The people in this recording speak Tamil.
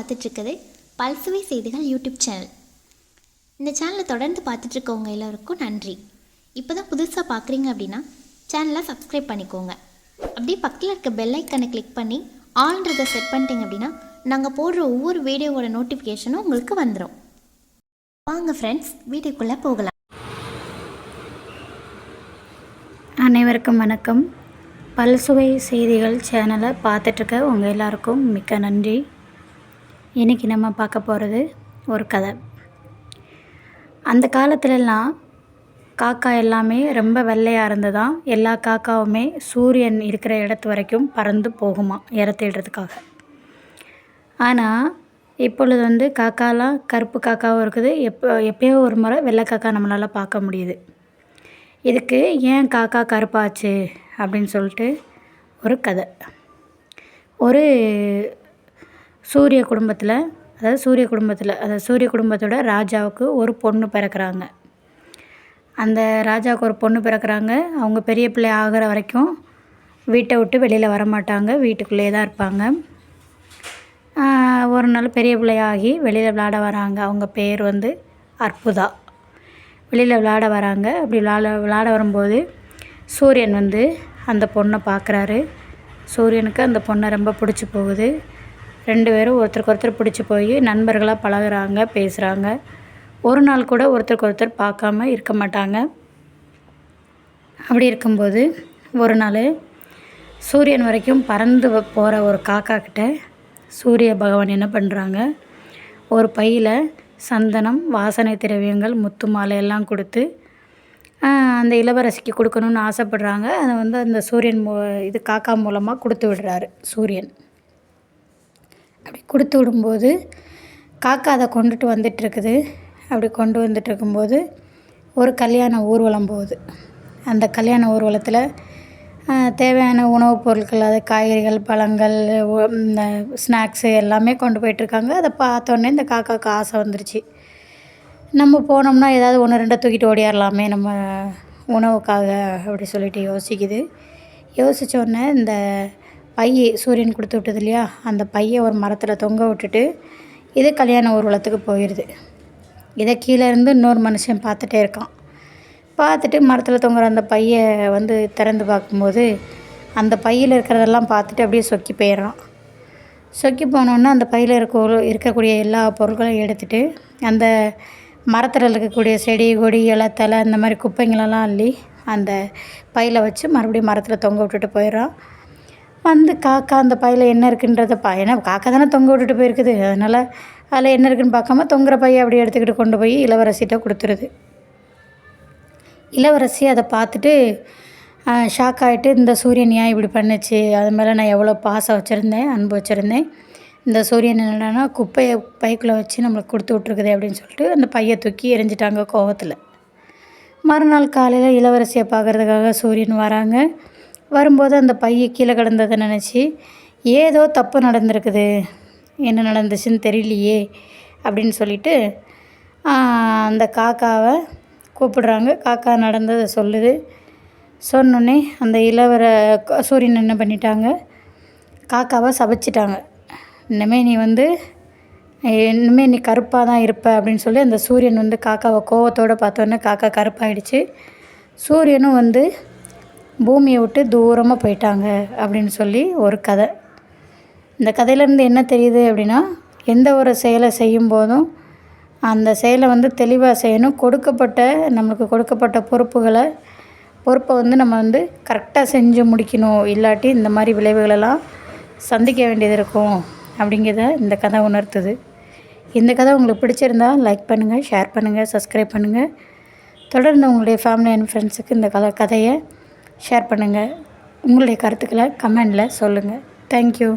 பார்த்துட்ருக்குது பல்சுவை செய்திகள் யூடியூப் சேனல். இந்த சேனலை தொடர்ந்து பார்த்துட்ருக்கவங்க எல்லோருக்கும் நன்றி. இப்போ தான் புதுசாக பார்க்குறீங்க அப்படின்னா சேனலை சப்ஸ்கிரைப் பண்ணிக்கோங்க. அப்படியே பக்கத்தில் இருக்க பெல் ஐக்கனை கிளிக் பண்ணி ஆல்ன்றதை செட் பண்ணிட்டீங்க அப்படின்னா நாங்கள் போடுற ஒவ்வொரு வீடியோவோட நோட்டிஃபிகேஷனும் உங்களுக்கு வந்துடும். வாங்க ஃப்ரெண்ட்ஸ், வீடியோக்குள்ளே போகலாம். அனைவருக்கும் வணக்கம். பல்சுவை செய்திகள் சேனலை பார்த்துட்ருக்க உங்கள் எல்லாருக்கும் மிக்க நன்றி. இன்றைக்கி நம்ம பார்க்க போகிறது ஒரு கதை. அந்த காலத்துலலாம் காக்கா எல்லாமே ரொம்ப வெள்ளையாக இருந்ததாம். எல்லா காக்காவுமே சூரியன் இருக்கிற இடத்து வரைக்கும் பறந்து போகுமா இறத்திடுறதுக்காக. ஆனால் இப்பொழுது காக்காலாம் கருப்பு காக்காவும் இருக்குது, எப்போயோ ஒரு முறை வெள்ளை காக்கா நம்மளால் பார்க்க முடியுது. இதுக்கு ஏன் காக்கா கருப்பாச்சு அப்படின்னு சொல்லிட்டு ஒரு கதை. ஒரு சூரிய குடும்பத்தோட ராஜாவுக்கு ஒரு பொண்ணு பிறக்கிறாங்க. அந்த ராஜாவுக்கு ஒரு பொண்ணு பிறக்கிறாங்க. அவங்க பெரிய பிள்ளை ஆகிற வரைக்கும் வீட்டை விட்டு வெளியில் வரமாட்டாங்க, வீட்டுக்குள்ளேயே தான் இருப்பாங்க. ஒரு நாள் பெரிய பிள்ளையாகி வெளியில் விளையாட வராங்க. அவங்க பேர் அற்புதா. வெளியில் விளையாட வராங்க. அப்படி விளையாட வரும்போது சூரியன் அந்த பொண்ணை பார்க்குறாரு. சூரியனுக்கு அந்த பொண்ணை ரொம்ப பிடிச்சி போகுது. ரெண்டு பேரும் ஒருத்தருக்கு ஒருத்தர் பிடிச்சி போய் நண்பர்களாக பழகுறாங்க, பேசுகிறாங்க. ஒரு நாள் கூட ஒருத்தருக்கு ஒருத்தர் பார்க்காம இருக்க மாட்டாங்க. அப்படி இருக்கும்போது ஒரு நாள் சூரியன் வரைக்கும் பறந்து போகிற ஒரு காக்கா கிட்ட சூரிய பகவான் என்ன பண்ணுறாங்க, ஒரு பையில் சந்தனம், வாசனை திரவியங்கள், முத்து மாலை எல்லாம் கொடுத்து அந்த இளவரசிக்கு கொடுக்கணுன்னு ஆசைப்படுறாங்க. அதை அந்த சூரியன் காக்கா மூலமாக கொடுத்து விடுறாரு சூரியன். அப்படி கொடுத்து விடும்போது காக்கா அதை கொண்டுட்டு வந்துட்டுருக்குது. அப்படி கொண்டு வந்துட்டுருக்கும்போது ஒரு கல்யாண ஊர்வலம் போகுது. அந்த கல்யாண ஊர்வலத்தில் தேவையான உணவுப் பொருட்கள், அது காய்கறிகள், பழங்கள், இந்த ஸ்நாக்ஸு எல்லாமே கொண்டு போயிட்டுருக்காங்க. அதை பார்த்தோன்னே இந்த காக்காவுக்கு ஆசை வந்துருச்சு. நம்ம போனோம்னா ஏதாவது ஒன்று ரெண்டை தூக்கிட்டு ஓடியாரலாமே நம்ம உணவுக்காக அப்படி சொல்லிட்டு யோசிக்குது. யோசித்தோடனே இந்த பையை சூரியன் கொடுத்து விட்டது இல்லையா, அந்த பையை ஒரு மரத்தில் தொங்க விட்டுட்டு இது கல்யாண ஊர்வலத்துக்கு போயிடுது. இதை கீழே இருந்து இன்னொரு மனுஷன் பார்த்துட்டே இருக்கான். பார்த்துட்டு மரத்தில் தொங்குற அந்த பையை திறந்து பார்க்கும்போது அந்த பையில் இருக்கிறதெல்லாம் பார்த்துட்டு அப்படியே சொக்கி போயிடுறான். சொக்கி போனோன்னா அந்த பையில் இருக்கக்கூடிய எல்லா பொருட்களையும் எடுத்துகிட்டு அந்த மரத்தில் இருக்கக்கூடிய செடி கொடி இலை தலை இந்த மாதிரி குப்பைங்களெல்லாம் அள்ளி அந்த பையில் வச்சு மறுபடியும் மரத்தில் தொங்க விட்டுட்டு போயிடுறான். காக்கா அந்த பையில் என்ன இருக்குன்றதை ஏன்னா காக்கா தானே தொங்க விட்டுட்டு போயிருக்குது, அதனால் அதில் என்ன இருக்குதுன்னு பார்க்காம தொங்குற பையை அப்படியே எடுத்துக்கிட்டு கொண்டு போய் இளவரசிகிட்ட கொடுத்துருது. இளவரசி அதை பார்த்துட்டு ஷாக் ஆகிட்டு, இந்த சூரியன் ஏன் இப்படி பண்ணுச்சு, அது மேலே நான் எவ்வளோ பாசம் வச்சுருந்தேன், அன்பு வச்சுருந்தேன், இந்த சூரியன் என்னடானா குப்பையை பைக்குள்ளே வச்சு நம்மளுக்கு கொடுத்து விட்ருக்குதே அப்படின்னு சொல்லிட்டு அந்த பையை தூக்கி எரிஞ்சிட்டாங்க கோவத்தில். மறுநாள் காலையில் இளவரசியை பார்க்குறதுக்காக சூரியன் வராங்க. வரும்போது அந்த பையை கீழே கிடந்ததை நினச்சி ஏதோ தப்பு நடந்திருக்குது, என்ன நடந்துச்சுன்னு தெரியலையே அப்படின்னு சொல்லிட்டு அந்த காக்காவை கூப்பிடுறாங்க. காக்கா நடந்ததை சொல்லுது. சொன்னோடனே அந்த சூரியன் என்ன பண்ணிட்டாங்க, காக்காவை சபிச்சிட்டாங்க. இனிமேல் நீ கருப்பாக தான் இருப்ப அப்படின்னு சொல்லி அந்த சூரியன் காக்காவை கோவத்தோடு பார்த்தோன்னே காக்கா கருப்பாயிடுச்சு. சூரியனும் பூமியை விட்டு தூரமாக போயிட்டாங்க அப்படின்னு சொல்லி ஒரு கதை. இந்த கதையிலேருந்து என்ன தெரியுது அப்படின்னா, எந்த ஒரு செயலை செய்யும் போதும் அந்த செயலை தெளிவாக செய்யணும். நம்மளுக்கு கொடுக்கப்பட்ட பொறுப்பை நம்ம கரெக்டாக செஞ்சு முடிக்கணும். இல்லாட்டி இந்த மாதிரி விளைவுகளெல்லாம் சந்திக்க வேண்டியது இருக்கும் அப்படிங்கிறத இந்த கதை உணர்த்துது. இந்த கதை உங்களுக்கு பிடிச்சிருந்தா லைக் பண்ணுங்கள், ஷேர் பண்ணுங்கள், சப்ஸ்கிரைப் பண்ணுங்கள். தொடர்ந்து உங்களுடைய ஃபேமிலி அண்ட் ஃப்ரெண்ட்ஸுக்கு இந்த கதையை ஷேர் பண்ணுங்கள். உங்களுடைய கருத்துக்களை கமெண்டில் சொல்லுங்கள். தேங்க்யூ.